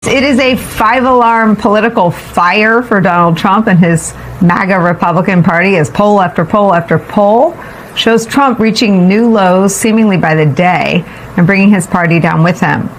It is a five-alarm political fire for Donald Trump and his MAGA Republican Party as poll after poll after poll shows Trump reaching new lows seemingly by the day and bringing his party down with him.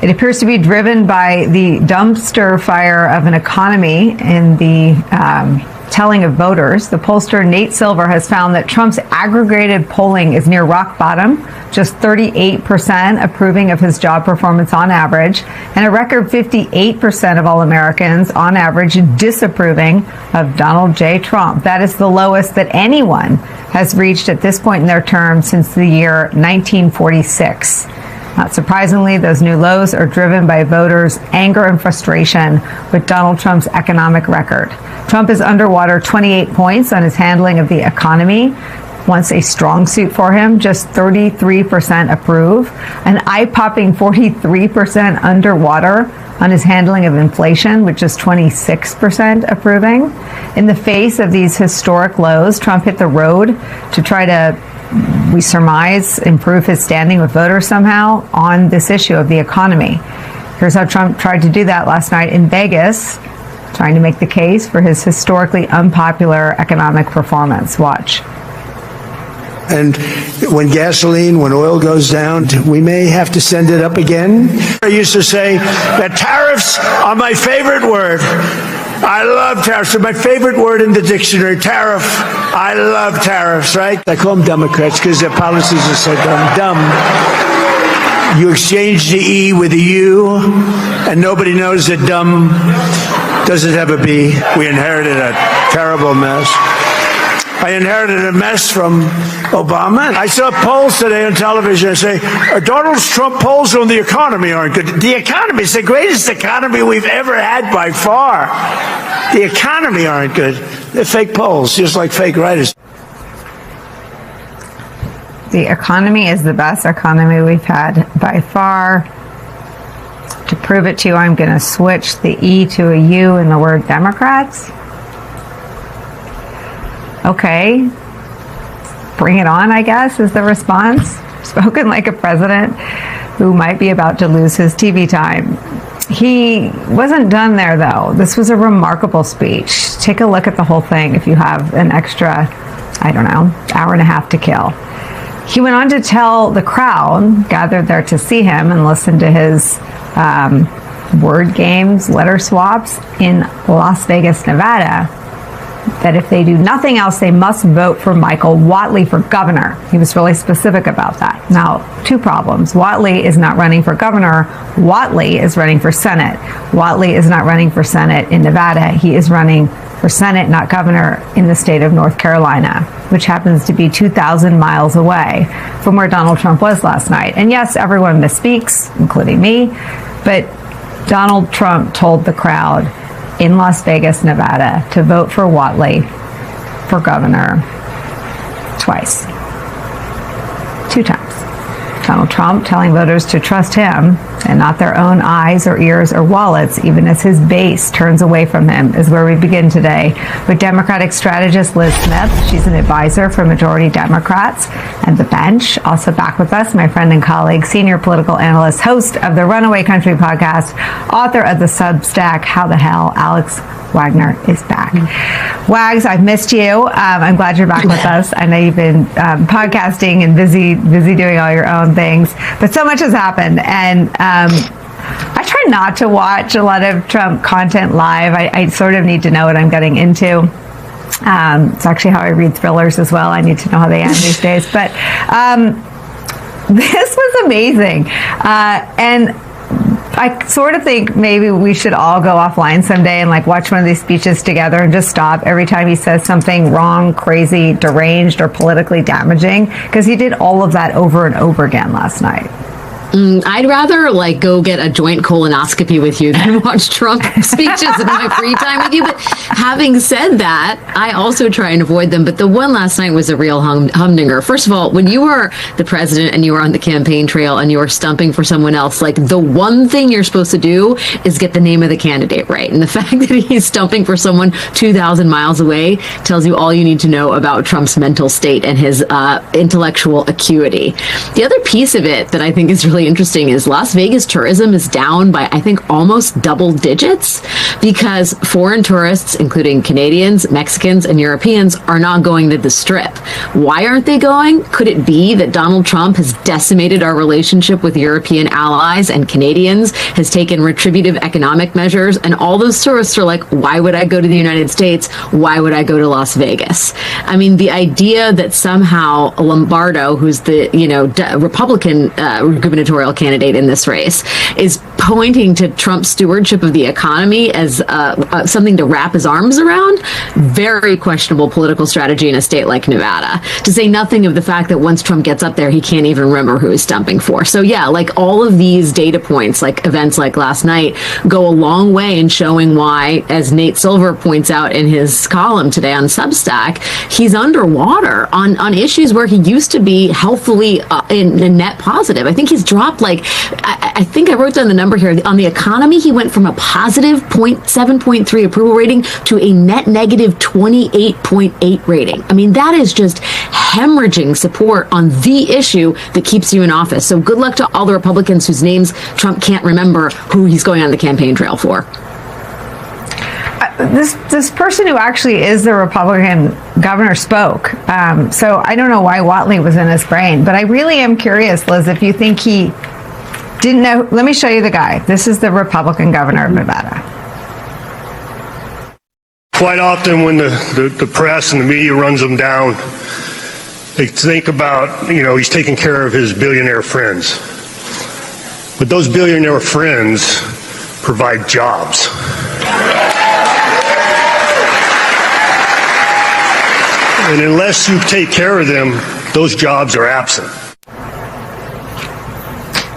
It appears to be driven by the dumpster fire of an economy in the telling of voters. The pollster Nate Silver has found that Trump's aggregated polling is near rock bottom, just 38% approving of his job performance on average, and a record 58% of all Americans on average disapproving of Donald J. Trump. That is the lowest that anyone has reached at this point in their term since the year 1946. Not surprisingly, those new lows are driven by voters' anger and frustration with Donald Trump's economic record. Trump is underwater 28 points on his handling of the economy, once a strong suit for him, just 33% approve, an eye-popping 43% underwater on his handling of inflation, which is 26% approving. In the face of these historic lows, Trump hit the road to try to, we surmise, improve his standing with voters somehow on this issue of the economy. Here's how Trump tried to do that last night in Vegas, trying to make the case for his historically unpopular economic performance. Watch. And when oil goes down, we may have to send it up again. I used to say that tariffs are my favorite word. I love tariffs. They're my favorite word in the dictionary. Tariff. I love tariffs, right? I call them Democrats because their policies are so dumb. You exchange the E with a U, and nobody knows that dumb doesn't have a B. We inherited a terrible mess. I inherited a mess from Obama. I saw polls today on television and say, Donald Trump polls on the economy aren't good. The economy is the greatest economy we've ever had by far. The economy aren't good. They're fake polls, just like fake writers. The economy is the best economy we've had by far. To prove it to you, I'm going to switch the E to a U in the word Democrats. Okay, bring it on, I guess, is the response. Spoken like a president who might be about to lose his TV time. He wasn't done there, though. This was a remarkable speech. Take a look at the whole thing if you have an extra, hour and a half to kill. He went on to tell the crowd gathered there to see him and listen to his word games, letter swaps in Las Vegas, Nevada, that if they do nothing else, they must vote for Michael Whatley for governor. He was really specific about that. Now, two problems. Whatley is not running for governor. Whatley is running for Senate. Whatley is not running for Senate in Nevada. He is running for Senate, not governor, in the state of North Carolina, which happens to be 2,000 miles away from where Donald Trump was last night. And yes, everyone misspeaks, including me, but Donald Trump told the crowd in Las Vegas, Nevada, to vote for Whatley for governor twice. 2 times. Donald Trump telling voters to trust him and not their own eyes or ears or wallets, even as his base turns away from him, is where we begin today with Democratic strategist Liz Smith. She's an advisor for majority Democrats and the bench. Also back with us, my friend and colleague, senior political analyst, host of the Runaway Country podcast, author of the Substack, How the Hell, Alex Wagner is back. Wags, I've missed you. I'm glad you're back with us. I know you've been podcasting and busy doing all your own things, but so much has happened. And I try not to watch a lot of Trump content live. I sort of need to know what I'm getting into. It's actually how I read thrillers as well. I need to know how they end these days. But this was amazing. And I sort of think maybe we should all go offline someday and watch one of these speeches together and just stop every time he says something wrong, crazy, deranged, or politically damaging, because he did all of that over and over again last night. I'd rather go get a joint colonoscopy with you than watch Trump speeches in my free time with you. But having said that, I also try and avoid them. But the one last night was a real humdinger. First of all, when you are the president and you are on the campaign trail and you are stumping for someone else, the one thing you're supposed to do is get the name of the candidate right. And the fact that he's stumping for someone 2,000 miles away tells you all you need to know about Trump's mental state and his intellectual acuity. The other piece of it that I think is really really interesting is Las Vegas tourism is down by, I think, almost double digits because foreign tourists, including Canadians, Mexicans, and Europeans, are not going to the Strip. Why aren't they going? Could it be that Donald Trump has decimated our relationship with European allies and Canadians, has taken retributive economic measures, and all those tourists are like, why would I go to the United States? Why would I go to Las Vegas? I mean, the idea that somehow Lombardo, who's the Republican gubernatorial candidate in this race, is pointing to Trump's stewardship of the economy as something to wrap his arms around, very questionable political strategy in a state like Nevada, to say nothing of the fact that once Trump gets up there, he can't even remember who he's stumping for. So yeah, like all of these data points, like events like last night, go a long way in showing why, as Nate Silver points out in his column today on Substack, he's underwater on issues where he used to be healthfully in net positive. I think he's dropped I think I wrote down the number here. On the economy, he went from a positive 7.3 approval rating to a net negative 28.8 rating. I mean, that is just hemorrhaging support on the issue that keeps you in office. So good luck to all the Republicans whose names Trump can't remember who he's going on the campaign trail for. This person who actually is the Republican governor spoke. So I don't know why Whatley was in his brain, but I really am curious, Liz, if you think he didn't know. Let me show you the guy. This is the Republican governor of Nevada. Quite often when the press and the media runs him down, they think about, he's taking care of his billionaire friends. But those billionaire friends provide jobs. And unless you take care of them, those jobs are absent.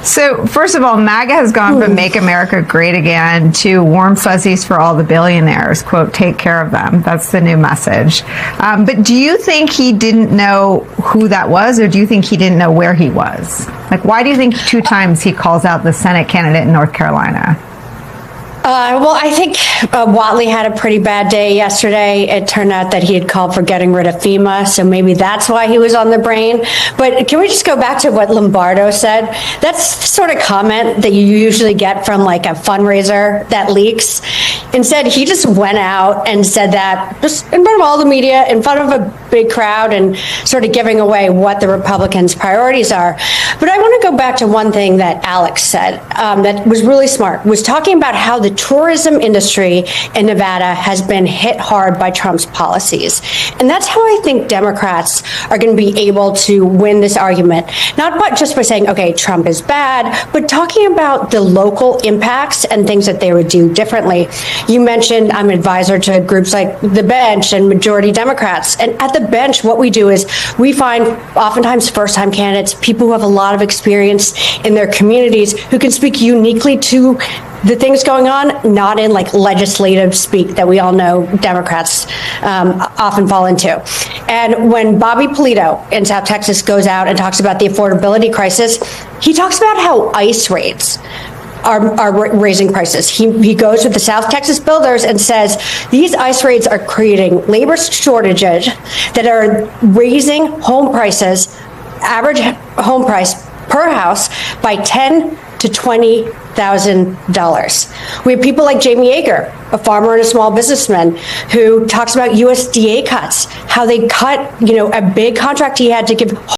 So, first of all, MAGA has gone from Make America Great Again to warm fuzzies for all the billionaires, quote, take care of them. That's the new message. But do you think he didn't know who that was, or do you think he didn't know where he was? Like, why do you think 2 times he calls out the Senate candidate in North Carolina? Well, I think Whatley had a pretty bad day yesterday. It turned out that he had called for getting rid of FEMA, so maybe that's why he was on the brain. But can we just go back to what Lombardo said? That's the sort of comment that you usually get from like a fundraiser that leaks. Instead, he just went out and said that just in front of all the media, in front of a big crowd, and sort of giving away what the Republicans' priorities are. But I want to go back to one thing that Alex said that was really smart, was talking about how the tourism industry in Nevada has been hit hard by Trump's policies. And that's how I think Democrats are going to be able to win this argument, not just by saying, okay, Trump is bad, but talking about the local impacts and things that they would do differently. You mentioned I'm an advisor to groups like The Bench and Majority Democrats. And at The Bench, what we do is we find oftentimes first-time candidates, people who have a lot of experience in their communities, who can speak uniquely to the things going on, not in like legislative speak that we all know Democrats often fall into. And when Bobby Polito in South Texas goes out and talks about the affordability crisis, he talks about how ICE raids are raising prices. He goes with the South Texas builders and says these ICE raids are creating labor shortages that are raising home prices, average home price per house by $10,000 to $20,000. We have people like Jamie Yeager, a farmer and a small businessman, who talks about USDA cuts, how they cut, a big contract he had to give